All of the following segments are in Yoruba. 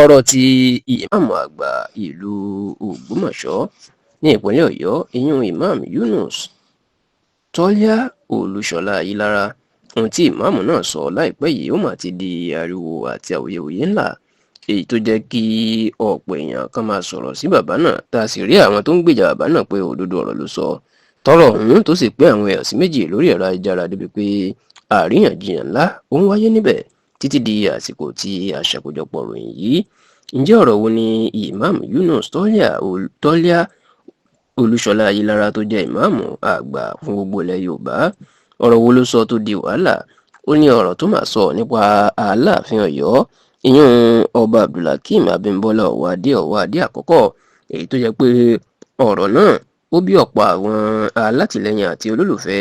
ọ̀rọ̀ tí ìmáàmù àgbà ìlú Ògbómọ̀ṣọ́ ní ìpínlẹ̀ Ọ̀yọ́ ìyún Imam Yunus Tọ́lá Olúṣọlá Ayílára, ohun tí ìmáàmù náà sọ láìpẹ́ yìí ó mà ti di ariwo àti awuyewuye ńlá, èyí tó jẹ́ kí ọ̀pọ̀ èèyàn kan máa sọ̀rọ̀ sí bàbá náà, tá a sì rí àwọn tó ń gbèjà bàbá náà pé òdodo ọ̀rọ̀ ló sọ, tọ́rọ̀ ọ̀hún tó sì pé àwọn èèyàn sí méjì lórí ẹ̀rọ ayélujára débi pé àríyànjiyàn ńlá ó ń wáyé níbẹ̀ títí di àsìkò tí a ṣàkójọpọ̀ ròyìn yìí. Ǹjẹ́ ọ̀rọ̀ wo ni Imam Yunus Tọ́lá Olúṣọlá Ayílára tó jẹ́ ìmáàmù àgbà fún gbogbo ilẹ̀ Yorùbá, ọ̀rọ̀ wo ló sọ tó di wàhálà? Ó ní ọ̀rọ̀ tó máa sọ nípa Aláàfin Ọ̀yọ́ ìyún ọba Abdulhakeem Abímbọ́lá Ọ̀wọ́adé àkọ́kọ́, èyí tó jẹ́ pé ọ̀rọ̀ náà ó bí ọ̀pọ̀ àwọn alátìlẹyìn àti olólùfẹ́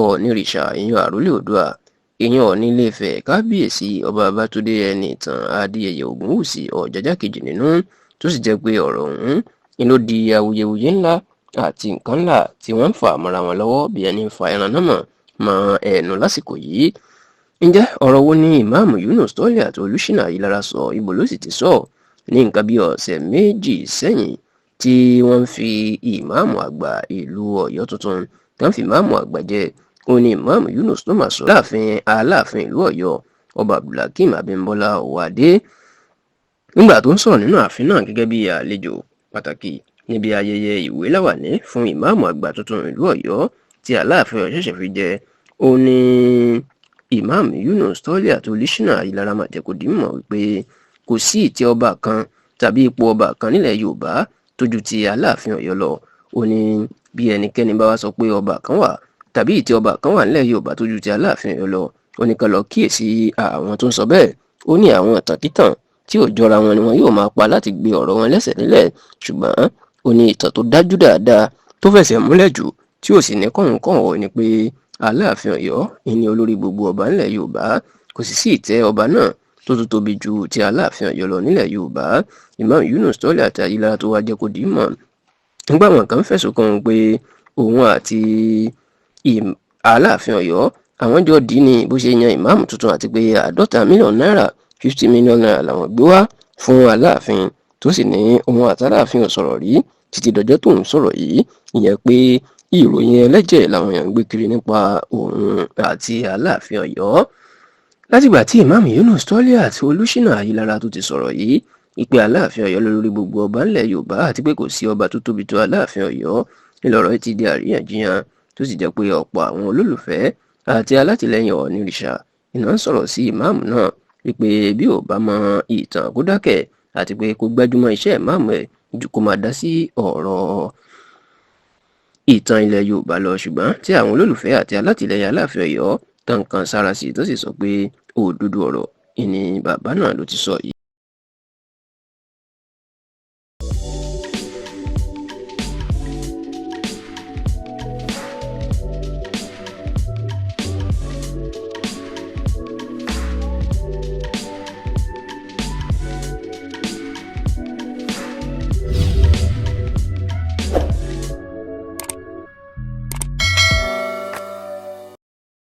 Ọ̀ọ̀nìrìṣà ìyún àrólé Oòduà ìyún Ọọ̀ni Ilé-Ifẹ̀ kábíyèsí ọba Babátúndé Ẹniìtàn Adéyẹyè Ògúnwùsì Ọ̀jájá kejì nínú, tó sì jẹ́ pé ọ̀rọ̀ ọ̀hún ni ló di awuyewuye ńlá àti nǹkan ńlá tí wọ́n ń fà mọ́ra wọn lọ́wọ́ bí ẹni ń fa ẹran náà mọ́ ẹnu lásìkò yìí. Ǹjẹ́ ọ̀rọ̀ wo ni ìmáàmù Yunus Tọ́lá àti Olúṣínà Ayílára sọ, ibo ló sì ti sọ? Ní nǹkan bí ọ̀sẹ̀ méjì sẹ́yìn tí wọ́n fi ìmáàmù àgbà ìlú Ọ̀yọ́ tuntun tí wọ́n fi ìmáàmù àgbà jẹ, ó ní ìmáàmù Yunus tó máa sọ Aláàfin ìlú Ọ̀yọ́ ọba Abdulhakeem Abímbọ́lá Ọ̀wọ́adé nígbà tó ń sọ̀rọ̀ nínú ààfin náà gẹ́gẹ́ bí àlejò pàtàkì níbi ayẹyẹ ìwé láwàní fún ìmáàmù àgbà tuntun ìlú Ọ̀yọ́ tí Aláàfin Ọ̀yọ́ ṣẹ̀ṣẹ̀ fi jẹ. Ó ní Imam Yunus Tọ́lá àti Olúṣínà Ayílára máa jẹ́ kó di mímọ̀ wípé kò sí ìtẹ́ ọba kan tàbí ipò ọba kan nílẹ̀ Yorùbá tó ju ti Aláàfin Ọ̀yọ́ lọ. Ó ní bí ẹnikẹ́ni bá wá sọ pé ọba kan wà tàbí ìtẹ́ ọba kan wà nílẹ̀ Yorùbá tó ju ti Aláàfin Ọ̀yọ́ lọ, ó ní ká lọ kíyèsí àwọn tó ń sọ bẹ́ẹ̀. Ó ní àwọn ìtànkítàn tí ò jọra wọn ni wọn yóò máa pa láti gbé ọ̀rọ̀ wọn lẹ́sẹ̀ nílẹ̀, ṣùgbọ́n ó ní ìtàn tó dájú dáadáa tó fẹsẹ̀ múlẹ̀ jù tí ò sì ní kọ̀hún ni pé Aláàfin Ọ̀yọ́ ìní olórí gbogbo ọba nílẹ̀ Yorùbá, kò sì sí ìtẹ́ ọba náà tó tún tóbi ju ti Aláàfin Ọ̀yọ́ lọ nílẹ̀ Yorùbá. Imam Yunus Tọ́lá àti Ayílára tó wá jẹ́ kó di mọ̀ nígbà wọn kan fẹ̀sùn kàn pé òun àti Aláàfin Ọ̀yọ́ àwọn jọ dì ní bó ṣe yan ìmáàmù tuntun àti pé 50 mílíọ̀nù náírà 50 mílíọ̀nù náírà làwọn gbé wá fún Aláàfin, tó sì ní òun àtàláàfin ò sọ̀rọ̀ rí títí dọjọ́ tó ń sọ̀rọ̀ yìí. Ìyẹn pé ìròyìn ẹlẹ́jẹ̀ làwọn èèyàn ń gbé kiri nípa òun àti Aláàfin Ọ̀yọ́. Látìgbà tí Imam Yunus Tọ́lá àti Olúṣínà Ayílára tó ti sọ̀rọ̀ yìí ìpè Aláàfin Ọ̀yọ́ lórí gbogbo ọba ńlẹ̀ Yorùbá àti pé kò sí ọba tó tóbi tó Aláàfin Ọ̀yọ́, ńlọrọ̀ ti di àríyànjiyàn, tó sì jẹ́ pé ọ̀pọ̀ àwọn olólùfẹ́ àti alátìlẹyìn Ọ̀ọ̀nìrìṣà iná ń sọ̀rọ̀ sí ìmáàmù náà wípé bí ò bá mọ ìtàn kó dákẹ́ àti pé kó gbájúmọ́ iṣẹ́ ìmáàmù ẹ̀ ju kó máa dá sí ọ̀rọ̀ ìtàn ilẹ̀ Yorùbá lọ. Ṣùgbọ́n tí àwọn olólùfẹ́ àti alátìlẹyìn Aláàfin Ọ̀yọ́ tàn kan sára sí tó sì sọ pé òdodo ọ̀rọ̀ ìní bàbá náà ló ti sọ yìí.